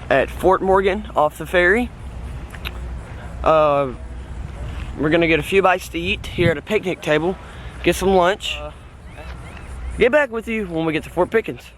at Fort Morgan off the ferry. We're gonna get a few bites to eat here at a picnic table, get some lunch. Get back with you when we get to Fort Pickens.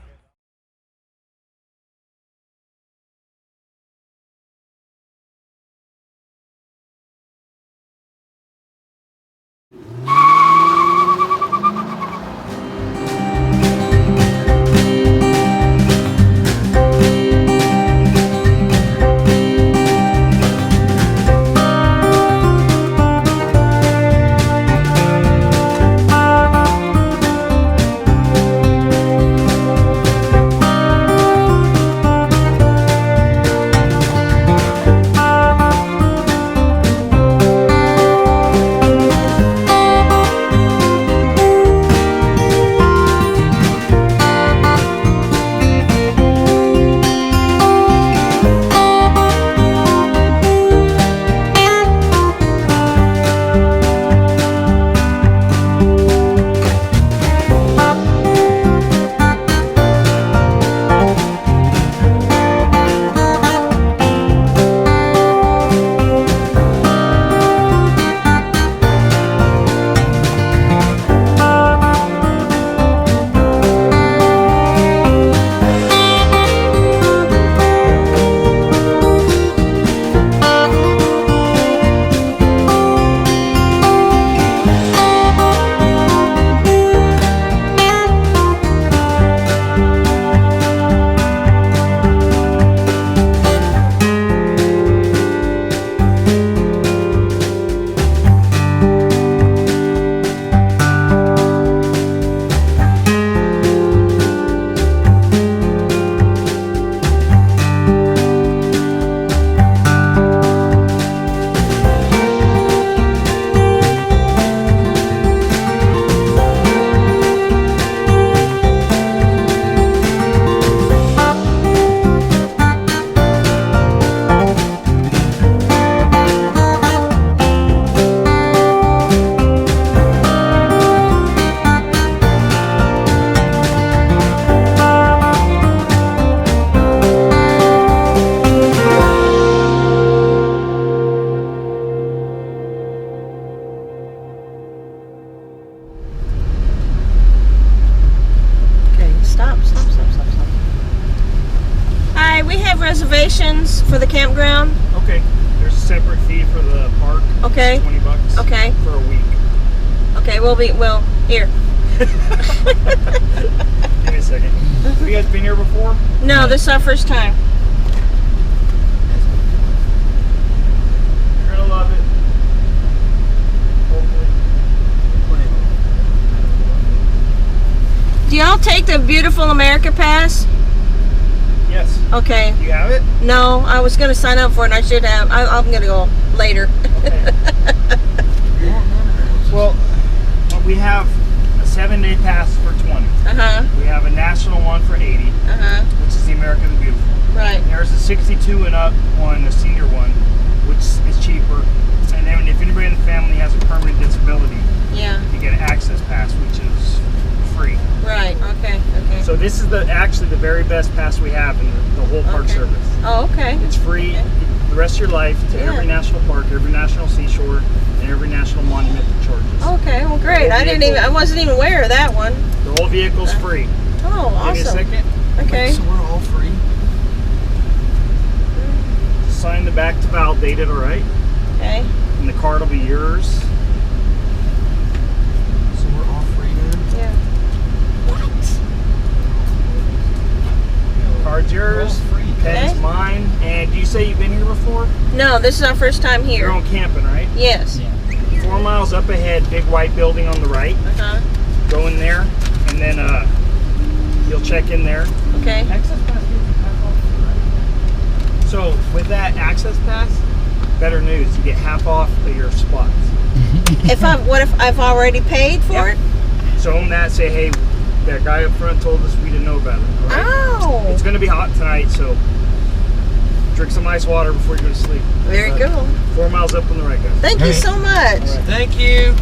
Reservations for the campground. Okay, there's a separate fee for the park. Okay. $20. Okay. For a week. Okay, here. Give me a second. Have you guys been here before? No, this is our first time. You're gonna love it. Hopefully. Do y'all take the Beautiful America Pass? Yes. Okay. You have it? No, I was going to sign up for it and I should have. I'm going to go later. Okay. Well, we have a 7-day pass for 20. Uh-huh. We have a national one for 80, Uh-huh. which is the America the Beautiful. Right. There's a 62 and up one, a senior one, which is cheaper. And then if anybody in the family has a permanent disability, yeah, you get an access pass, which is free. Right. Okay. Okay. So this is actually the very best pass we have in the whole park service. Oh, okay. It's free the rest of your life to every national park, every national seashore, and every national monument that charges. Okay. Well, great. I wasn't even aware of that one. The whole vehicle's free. Oh, awesome. Give me a second. Okay. So we're all free? Sign the back to validate it, all right? Okay. And the card will be yours. So we're all free then? Yeah. Card's yours. Free. Pen's mine. And do you say you've been here before? No, this is our first time here. You're on camping, right? Yes. Yeah. 4 miles up ahead, big white building on the right. Uh-huh. Go in there, and then you'll check in there. Okay. Access pass gives you half off. So with that access pass, better news, you get half off of your spots. What if I've already paid for it? Show them that, say, hey, that guy up front told us we didn't know about it. All right? Oh. It's going to be hot tonight, so drink some ice water before you go to sleep. Very cool. 4 miles up on the right, guys. Thank you so much. All right. Thank you.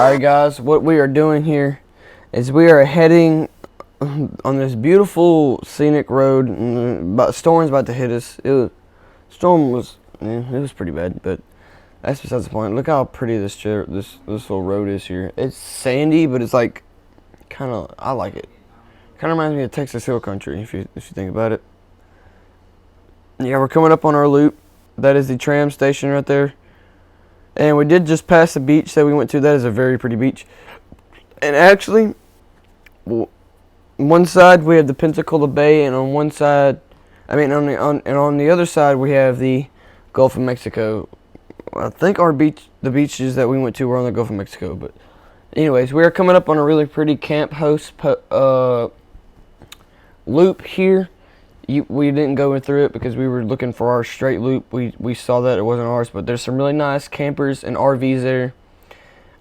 Alright guys, what we are doing here is we are heading on this beautiful scenic road. Storm's about to hit us. Storm was, it was pretty bad, but that's besides the point. Look how pretty this little road is here. It's sandy, but it's like I like it. Kind of reminds me of Texas Hill Country if you think about it. Yeah, we're coming up on our loop. That is the tram station right there. And we did just pass the beach that we went to. That is a very pretty beach. And actually, one side we have the Pensacola Bay, and on one side, on the other side we have the Gulf of Mexico. I think the beaches that we went to were on the Gulf of Mexico. But anyways, we are coming up on a really pretty camp host loop here. We didn't go through it because we were looking for our straight loop. We saw that it wasn't ours, but there's some really nice campers and RVs there.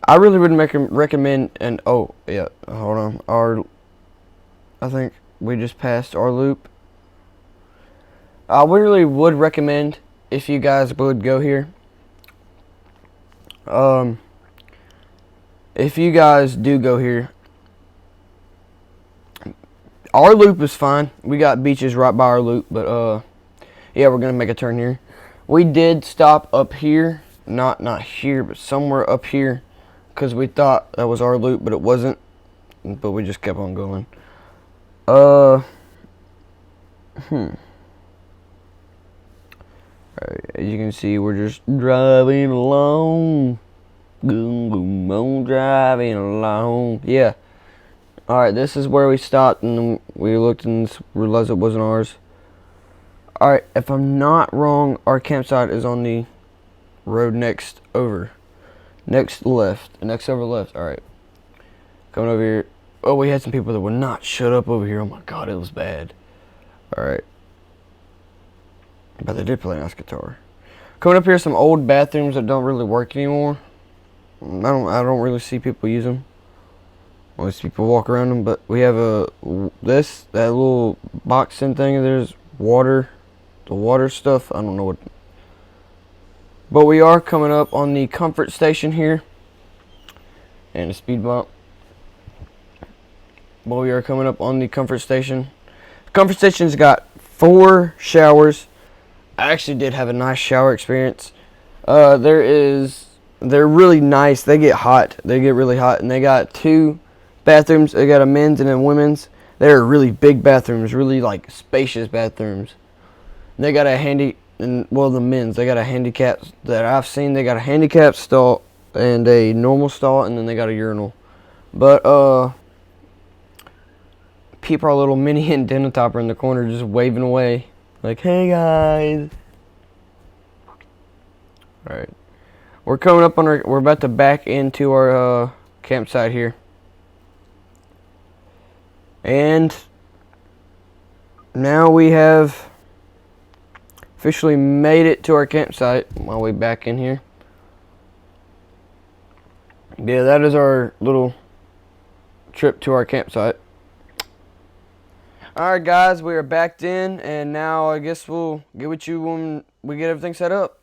I really would recommend. And oh yeah, hold on. I think we just passed our loop. I really would recommend if you guys would go here. If you guys do go here. Our loop is fine. We got beaches right by our loop, but yeah, we're gonna make a turn here. We did stop up here, not here, but somewhere up here, because we thought that was our loop, but it wasn't. But we just kept on going. Alright, as you can see, we're just driving along. Driving along. Yeah. Alright, this is where we stopped, and we looked and realized it wasn't ours. Alright, if I'm not wrong, our campsite is on the road next over left. Alright. Coming over here. Oh, we had some people that would not shut up over here. Oh my god, it was bad. Alright. But they did play a nice guitar. Coming up here, some old bathrooms that don't really work anymore. I don't really see people use them. Most people walk around them, but we have that little boxing thing. There's water, the water stuff. I don't know what. But we are coming up on the comfort station here, and a speed bump. But we are coming up on the comfort station. The comfort station's got 4 showers. I actually did have a nice shower experience. They're really nice. They get hot. They get really hot, and they got 2 bathrooms. They got a men's and a women's. They're really big bathrooms, really like spacious bathrooms. And they got a the men's, they got a handicap that I've seen. They got a handicap stall and a normal stall, and then they got a urinal. But peep our little mini antenna topper in the corner just waving away like, hey guys. Alright, we're coming up on we're about to back into our campsite here. And now we have officially made it to our campsite. My way back in here. Yeah, that is our little trip to our campsite. Alright guys, we are backed in, and now I guess we'll get with you when we get everything set up.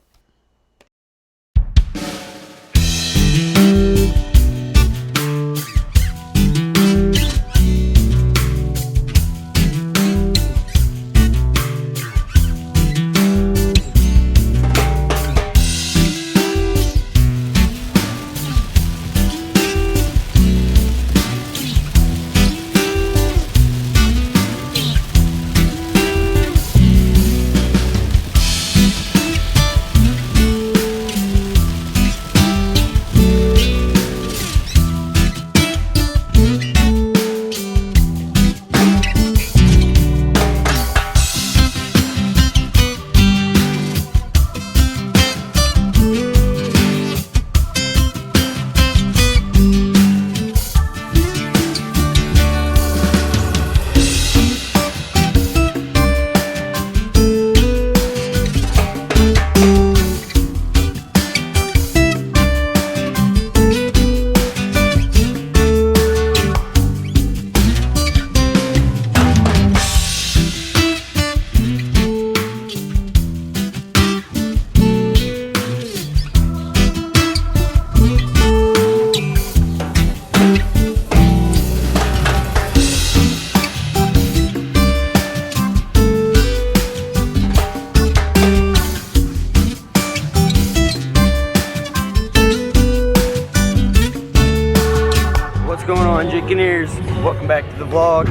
What's going on, Jinkineers? Welcome back to the vlog.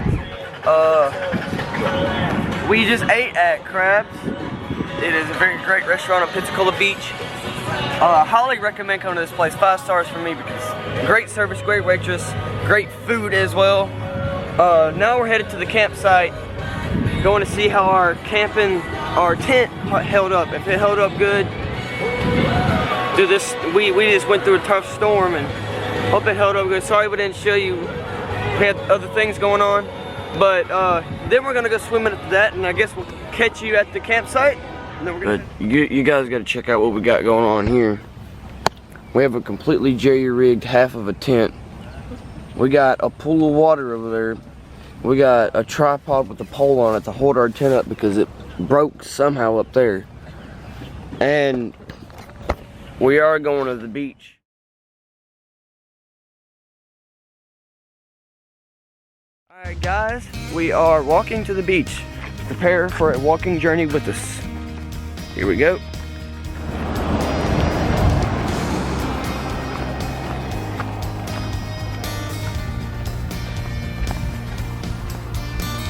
We just ate at Crabs. It is a very great restaurant on Pensacola Beach. I highly recommend coming to this place. 5 stars for me because great service, great waitress, great food as well. Now we're headed to the campsite, going to see how our tent held up. If it held up good. We just went through a tough storm and hope it held up good. Sorry we didn't show you. We had other things going on. But then we're gonna go swimming after that, and I guess we'll catch you at the campsite. And then we're gonna. You guys gotta check out what we got going on here. We have a completely jerry-rigged half of a tent. We got a pool of water over there. We got a tripod with a pole on it to hold our tent up because it broke somehow up there. And we are going to the beach. Alright guys, we are walking to the beach. Prepare for a walking journey with us. Here we go.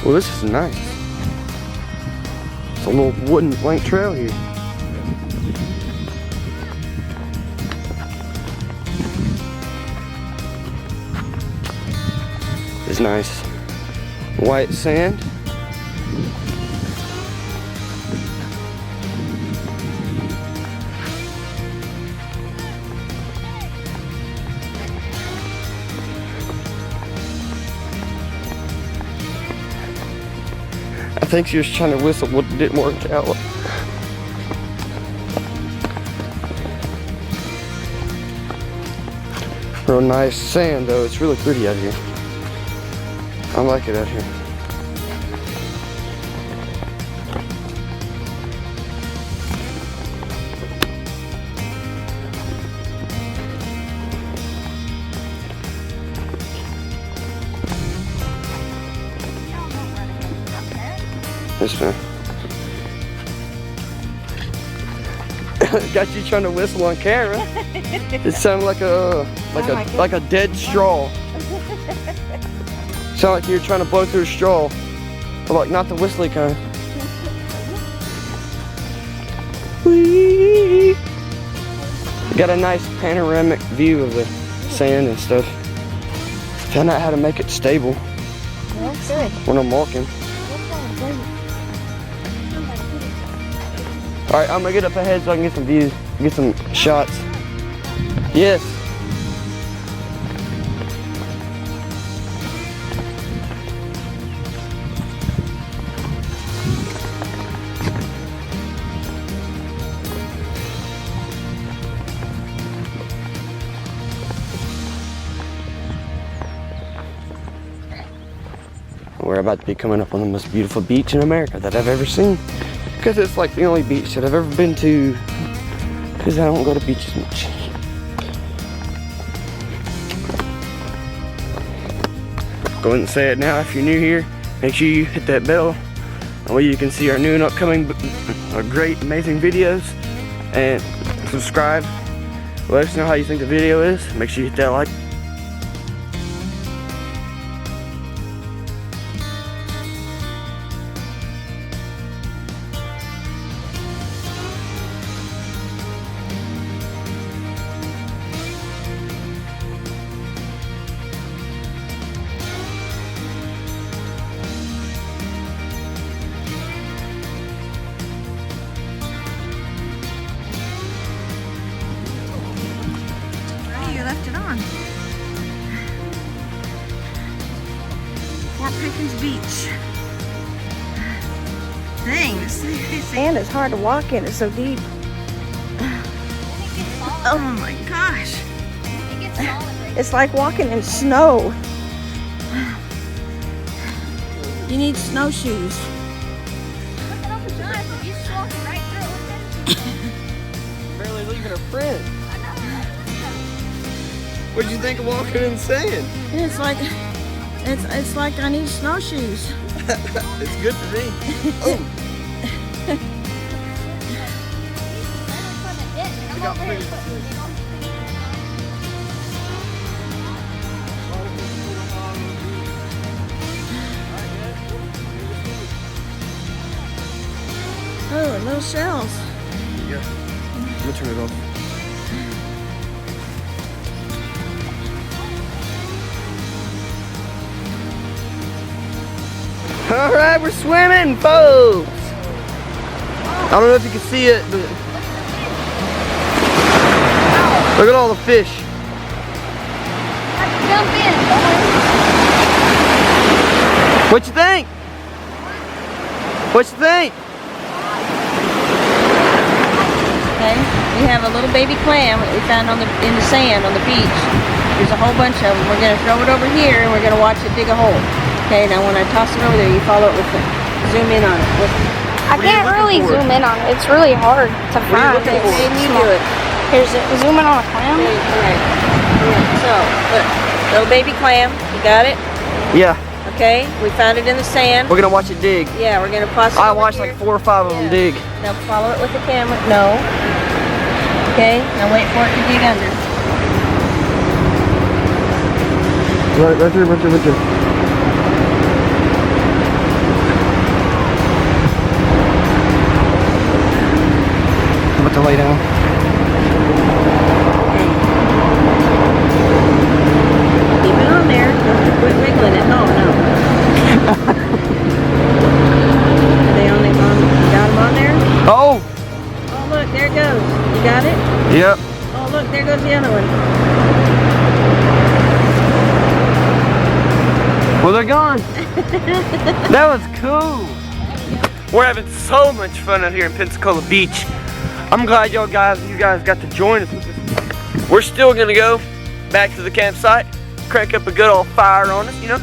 Well, this is nice. It's a little wooden plank trail here. It's nice. White sand. I think she was trying to whistle, but it didn't work out. Real nice sand though, it's really pretty out here. I like it out here. This one. Got you trying to whistle on camera. It sounded like a dead straw. Sound like you're trying to blow through a straw, but like not the whistly kind. Whee! Got a nice panoramic view of the sand and stuff. Found out how to make it stable when I'm walking. All right, I'm gonna get up ahead so I can get some views, get some shots. Yes. We're about to be coming up on the most beautiful beach in America that I've ever seen. Because it's like the only beach that I've ever been to. Because I don't go to beaches much. Go ahead and say it now. If you're new here, make sure you hit that bell. That way you can see our new and upcoming great, amazing videos. And subscribe. Let us know how you think the video is. Make sure you hit that like. You left it on. Fort Pickens Beach. Dang, this sand is hard to walk in. It's so deep. Oh my gosh. It's like walking in snow. You need snowshoes. Barely leaving her print. What'd you think of walking in sand? It's like I need snowshoes. It's good for me. Oh. I got food. the little shells. Yeah. I'm gonna turn it off. All right, we're swimming, folks. I don't know if you can see it, but look at all the fish. Jump in. What you think? What you think? Okay, we have a little baby clam that we found in the sand on the beach. There's a whole bunch of them. We're gonna throw it over here and we're gonna watch it dig a hole. Okay, now when I toss it over there, you follow it with it. Zoom in on it. I can't really zoom in on it. It's really hard to find. Okay, you do it. Here's it. Zoom in on a clam. Okay, alright. So, look, little baby clam. You got it? Yeah. Okay, we found it in the sand. We're gonna watch it dig. Yeah, we're gonna toss it I over watched here. like 4 or 5 of them dig. Now follow it with the camera. No. Okay, now wait for it to dig under. Right there. I'm about to lay down. Keep it on there. Don't quit wiggling it. No. Are they on the got them on there? Oh! Oh look, there it goes. You got it? Yep. Oh look, there goes the other one. Well, they're gone. That was cool. We're having so much fun out here in Pensacola Beach. I'm glad you guys got to join us. We're still gonna go back to the campsite, crank up a good old fire on us, you know,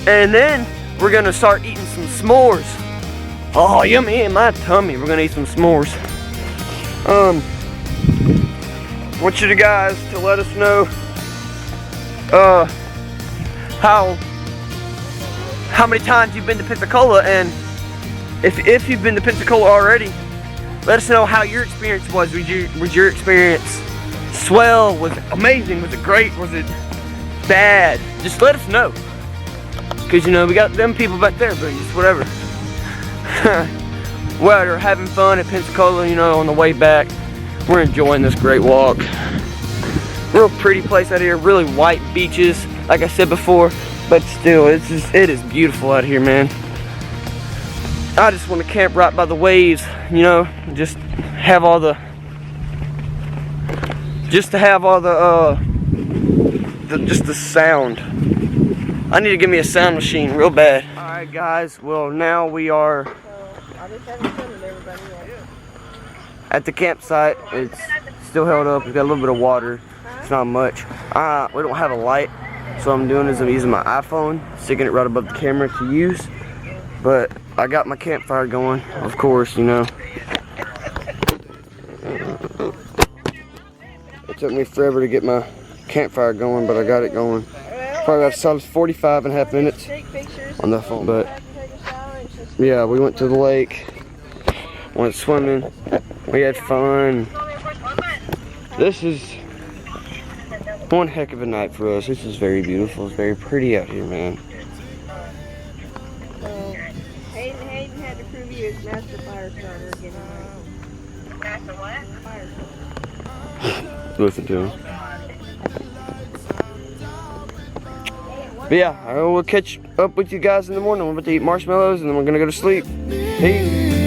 and then we're gonna start eating some s'mores. Oh, yummy in my tummy. We're gonna eat some s'mores. I want you guys to let us know how many times you've been to Pensacola, and if you've been to Pensacola already, let us know how your experience was. Was your experience swell? Was it amazing? Was it great? Was it bad? Just let us know, because you know we got them people back there, but just whatever. We're having fun at Pensacola, you know, on the way back. We're enjoying this great walk. Real pretty place out here, really white beaches, like I said before, but still, it is beautiful out here, man. I just want to camp right by the waves, you know, just to have all the sound. I need to give me a sound machine real bad. All right, guys. Well, now we are at the campsite. It's still held up. We've got a little bit of water. It's not much. We don't have a light, so what I'm doing is I'm using my iPhone, sticking it right above the camera to use. But I got my campfire going, of course, you know. It took me forever to get my campfire going, but I got it going. Probably got solid 45.5 minutes on the phone. But yeah, we went to the lake, went swimming, we had fun. This is one heck of a night for us. This is very beautiful. It's very pretty out here, man. Hayden had to prove you his master fire starter again. Master what? Fire starter. Listen to him. But yeah, I will catch up with you guys in the morning. We're about to eat marshmallows and then we're gonna go to sleep. Peace.